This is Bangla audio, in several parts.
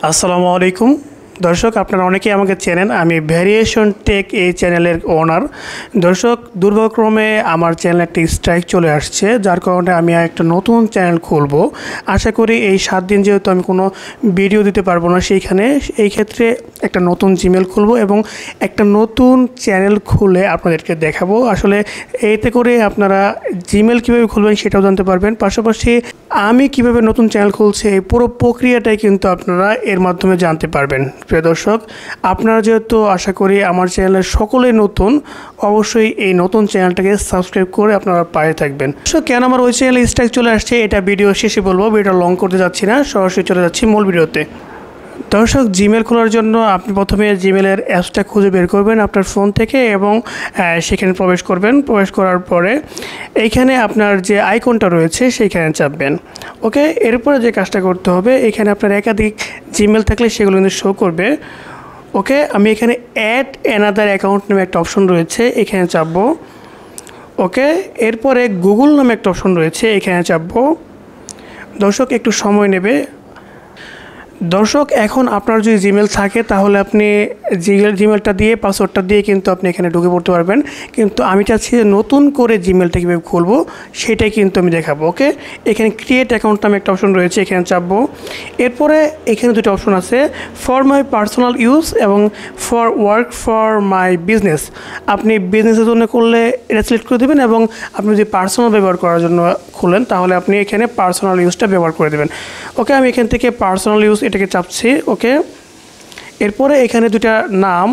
আসসালামু আলাইকুম দর্শক, আপনারা অনেকেই আমাকে চেনেন। আমি ভ্যারিয়েশন টেক এই চ্যানেলের ওনার। দর্শক, দুর্ভাগ্যক্রমে আমার চ্যানেলে একটি স্ট্রাইক চলে আসছে, যার কারণে আমি একটা নতুন চ্যানেল খুলব। আশা করি এই 7 দিন যেহেতু আমি কোনো ভিডিও দিতে পারবো না, এই ক্ষেত্রে একটা নতুন জিমেল খুলব এবং একটা নতুন চ্যানেল খুলে আপনাদেরকে দেখাবো। আসলে এতে করে আপনারা জিমেল কীভাবে খুলবেন সেটাও জানতে পারবেন, পাশাপাশি আমি কিভাবে নতুন চ্যানেল খুলছি এই পুরো প্রক্রিয়াটাই কিন্তু আপনারা এর মাধ্যমে জানতে পারবেন। প্রিয় দর্শক, আপনারা যেহেতু আশা করি আমার চ্যানেলের সকলেই নতুন, অবশ্যই এই নতুন চ্যানেলটাকে সাবস্ক্রাইব করে আপনারা পাশে থাকবেন। সো কেন আমার ওই চ্যানেলে স্ট্রাইক চলে আসছে এটা ভিডিও শেষে বলবো, ভিডিওটা লং করতে যাচ্ছি না, সরাসরি চলে যাচ্ছি মূল ভিডিওতে। দর্শক, জিমেল খোলার জন্য আপনি প্রথমে জিমেলের অ্যাপসটা খুঁজে বের করবেন আপনার ফোন থেকে এবং সেখানে প্রবেশ করবেন। প্রবেশ করার পরে এইখানে আপনার যে আইকনটা রয়েছে সেইখানে চাপবেন। ওকে, এরপরে যে কাজটা করতে হবে, এখানে আপনার একাধিক জিমেল থাকলে সেগুলো কিন্তু শো করবে। ওকে, আমি এখানে অ্যাড অ্যানাদার অ্যাকাউন্ট নামে একটা অপশন রয়েছে, এখানে চাপবো। ওকে, এরপরে গুগল নামে একটা অপশন রয়েছে, এখানে চাপবো। দর্শক, একটু সময় নেবে। দর্শক, এখন আপনার যদি জিমেল থাকে তাহলে আপনি জিমেলটা দিয়ে পাসওয়ার্ডটা দিয়ে কিন্তু আপনি এখানে ঢুকে পড়তে পারবেন, কিন্তু আমি চাচ্ছি যে নতুন করে জিমেলটা কীভাবে খুলবো সেটাই কিন্তু আমি দেখাবো। ওকে, এখানে ক্রিয়েট অ্যাকাউন্ট নামে একটা অপশন রয়েছে, এখানে চাপবো। এরপরে এখানে দুটো অপশন আছে, ফর মাই পার্সোনাল ইউজ এবং for work for my business. আপনি বিজনেসের জন্য করলে এটা সিলেক্ট করে দেবেন, এবং আপনি যদি পার্সোনাল ব্যবহার করার জন্য খুলেন তাহলে আপনি এখানে পার্সোনাল ইউজটা ব্যবহার করে দেবেন। ওকে, আমি এখান থেকে পার্সোনাল ইউজ এটাকে চাপছি। ওকে, এরপরে এখানে দুটা নাম,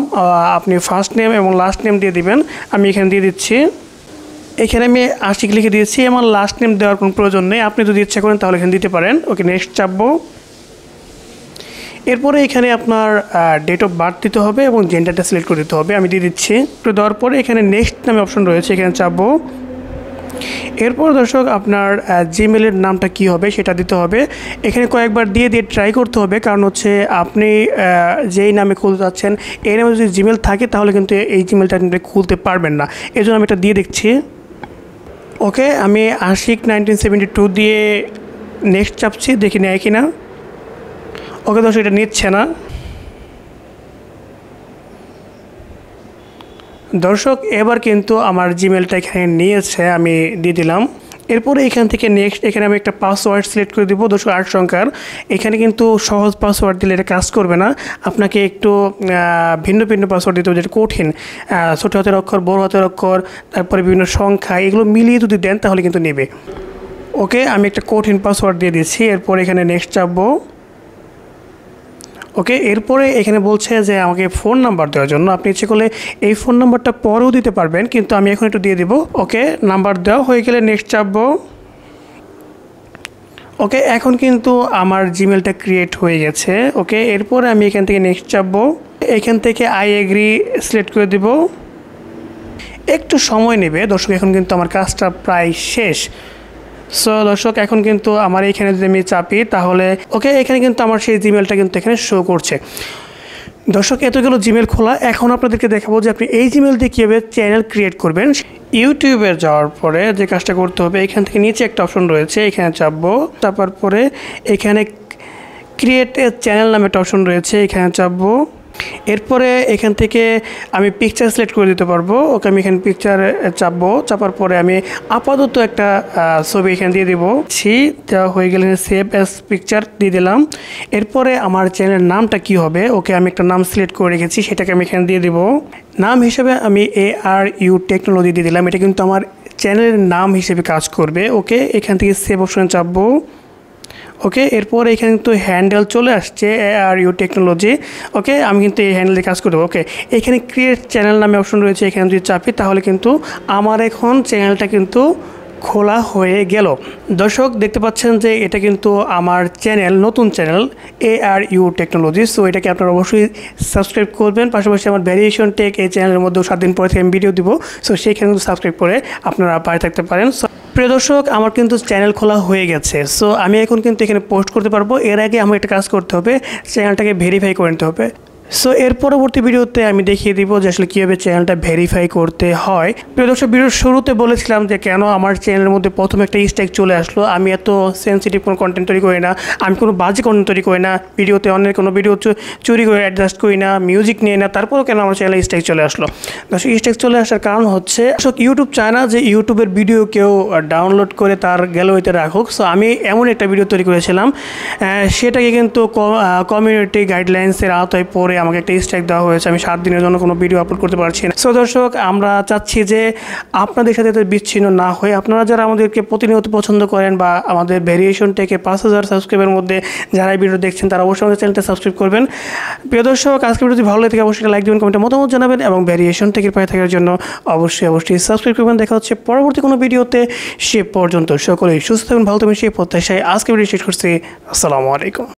আপনি ফার্স্ট নেম এবং লাস্ট নেম দিয়ে দিবেন। আমি এখানে দিয়ে দিচ্ছি। এখানে আমি আশিক লিখে দিয়েছি, আমার লাস্ট নেম দেওয়ার কোনো প্রয়োজন নেই, আপনি যদি ইচ্ছা করেন তাহলে এখানে দিতে পারেন। ওকে, নেক্সট চাপবো। এরপরে এখানে আপনার ডেট অফ বার্থ দিতে হবে এবং জেন্ডারটা সিলেক্ট করে দিতে হবে, আমি দিয়ে দিচ্ছি। দেওয়ার পরে এখানে নেক্সট নামে অপশন রয়েছে, এখানে চাপবো। এরপর দর্শক, আপনার জিমেলের নামটা কি হবে সেটা দিতে হবে। এখানে কয়েকবার দিয়ে ট্রাই করতে হবে, কারণ হচ্ছে আপনি যেই নামে খুলতে যাচ্ছেন এই নামে যদি জিমেল থাকে তাহলে কিন্তু এই জিমেলটা আপনি খুলতে পারবেন না, এই জন্য আমি এটা দিয়ে দেখছি। ওকে, আমি আশিক 1972 দিয়ে নেক্সট চাপছি, দেখি নেয় কি না। ওকে দর্শক, এটা নিচ্ছে না। দর্শক, এবার কিন্তু আমার জিমেলটা এখানে নিয়েছে, আমি দিয়ে দিলাম। এরপরে এখান থেকে নেক্সট এখানে আমি একটা পাসওয়ার্ড সিলেক্ট করে দেবো 208 সংখ্যার। এখানে কিন্তু সহজ পাসওয়ার্ড দিলে এটা কাজ করবে না, আপনাকে একটু ভিন্ন ভিন্ন পাসওয়ার্ড দিতে হবে, যেটা কঠিন, ছোটো হাতের অক্ষর, বড় হাতের অক্ষর, তারপরে বিভিন্ন সংখ্যা, এগুলো মিলিয়ে যদি দেন তাহলে কিন্তু নেবে। ওকে, আমি একটা কঠিন পাসওয়ার্ড দিয়ে দিচ্ছি। এরপর এখানে নেক্সট চাপবো। ওকে, এরপরে এখানে বলছে যে আমাকে ফোন নাম্বার দেওয়ার জন্য, আপনি ইচ্ছে করলে এই ফোন নাম্বারটা পরেও দিতে পারবেন, কিন্তু আমি এখন একটু দিয়ে দিব। ওকে, নাম্বার দেওয়া হয়ে গেলে নেক্সট চাপবো। ওকে, এখন কিন্তু আমার জিমেলটা ক্রিয়েট হয়ে গেছে। ওকে, এরপরে আমি এখান থেকে নেক্সট চাপবো। এখান থেকে আই এগ্রি সিলেক্ট করে দিব। একটু সময় নেবে দর্শক, এখন কিন্তু আমার কাজটা প্রায় শেষ। সো দর্শক, এখন কিন্তু আমার এইখানে যদি আমি চাপি তাহলে ওকে, এখানে কিন্তু আমার সেই জিমেলটা কিন্তু এখানে শো করছে। দর্শক, এত গেল জিমেল খোলা। এখন আপনাদেরকে দেখাবো যে আপনি এই জিমেল দিয়ে কীভাবে চ্যানেল ক্রিয়েট করবেন। ইউটিউবে যাওয়ার পরে যে কাজটা করতে হবে, এখান থেকে নিচে একটা অপশন রয়েছে, এখানে চাপবো। চাপার পরে এখানে ক্রিয়েট এ চ্যানেল নামে একটা অপশন রয়েছে, এখানে চাপবো। এরপরে এখান থেকে আমি পিকচার সিলেক্ট করে দিতে পারবো। ওকে, আমি এখানে পিকচার চাপবো। চাপার পরে আমি আপাতত একটা ছবি এখানে দিয়ে দেবো। দেওয়া হয়ে গেলে সেভ অ্যাজ পিকচার দিয়ে দিলাম। এরপরে আমার চ্যানেলের নামটা কি হবে, ওকে, আমি একটা নাম সিলেক্ট করে রেখেছি, সেটাকে আমি এখানে দিয়ে দেবো। নাম হিসেবে আমি ARU টেকনোলজি দিয়ে দিলাম, এটা কিন্তু আমার চ্যানেলের নাম হিসেবে কাজ করবে। ওকে, এখান থেকে সেভ অপশনে চাপবো। ওকে, এরপর এখানে কিন্তু হ্যান্ডেল চলে আসছে ARU টেকনোলজি। ওকে, আমি কিন্তু এই হ্যান্ডেলে কাজ করবো। ওকে, এখানে ক্রিয়েট চ্যানেল নামে অপশন রয়েছে, এখানে যদি চাপি তাহলে কিন্তু আমার এখন চ্যানেলটা কিন্তু খোলা হয়ে গেল। দর্শক, দেখতে পাচ্ছেন যে এটা কিন্তু আমার চ্যানেল, নতুন চ্যানেল ARU টেকনোলজি। সো এটাকে আপনারা অবশ্যই সাবস্ক্রাইব করবেন। পাশাপাশি আমার ভ্যারিয়েশন টেক এই চ্যানেলের মধ্যেও 7 দিন পরে থেকে আমি ভিডিও দিব, সো সেইখানে কিন্তু সাবস্ক্রাইব করে আপনারা পাশে থাকতে পারেন। প্রিয় দর্শক, আমার কিন্তু চ্যানেল খোলা হয়ে গেছে। সো আমি এখন কিন্তু এখানে পোস্ট করতে পারবো। এর আগে আমার একটা কাজ করতে হবে, চ্যানেলটাকে ভেরিফাই করে নিতে হবে। সো এর পরবর্তী ভিডিওতে আমি দেখিয়ে দিব যে আসলে কীভাবে চ্যানেলটা ভেরিফাই করতে হয়। প্রিয় দর্শক, ভিডিওর শুরুতে বলেছিলাম যে কেন আমার চ্যানেলের মধ্যে প্রথম একটা স্ট্রাইক চলে আসলো। আমি এত সেন্সিটিভ কোনো কন্টেন্ট তৈরি করি না, আমি কোনো বাজে কন্টেন্ট তৈরি করি না, ভিডিওতে অন্যের কোনো ভিডিও চুরি করে অ্যাডজাস্ট করি না, মিউজিক নিয়ে না, তারপরেও কেন আমার চ্যানেলে স্ট্রাইক চলে আসলো। দর্শক, স্ট্রাইক চলে আসার কারণ হচ্ছে ইউটিউব চায় না যে ইউটিউবের ভিডিও কেউ ডাউনলোড করে তার গ্যালারিতে রাখুক। সো আমি এমন একটা ভিডিও তৈরি করেছিলাম, সেটাকে কিন্তু কমিউনিটি গাইডলাইন্সের আওতায় পড়ে আমাকে একটা স্ট্রাইক দেওয়া হয়েছে। আমি 7 দিনের জন্য কোনো ভিডিও আপলোড করতে পারছি না। সো দর্শক, আমরা চাচ্ছি যে আপনাদের সাথে বিচ্ছিন্ন না হয়ে আপনারা যারা আমাদেরকে প্রতিনিয়ত পছন্দ করেন বা আমাদের ভেরিয়েশন টেকে 5000 সাবস্ক্রাইবের মধ্যে যারা ভিডিও দেখছেন তারা অবশ্যই আমাদের চ্যানেলটা সাবস্ক্রাইব করবেন। প্রিয় দর্শক, আজকের ভিডিও যদি ভালো লাগে অবশ্যই লাইক দেবেন, কমেন্টে মতামত জানাবেন এবং ভেরিয়েশন টেকের পাশে থাকার জন্য অবশ্যই সাবস্ক্রাইব করবেন। দেখা হচ্ছে পরবর্তী কোনো ভিডিওতে। সে পর্যন্ত সকলেই সুস্থ থাকবেন, ভালো থাকবেন সেই প্রত্যাশায় আজকে ভিডিও শেষ করছি। আসসালামু আলাইকুম।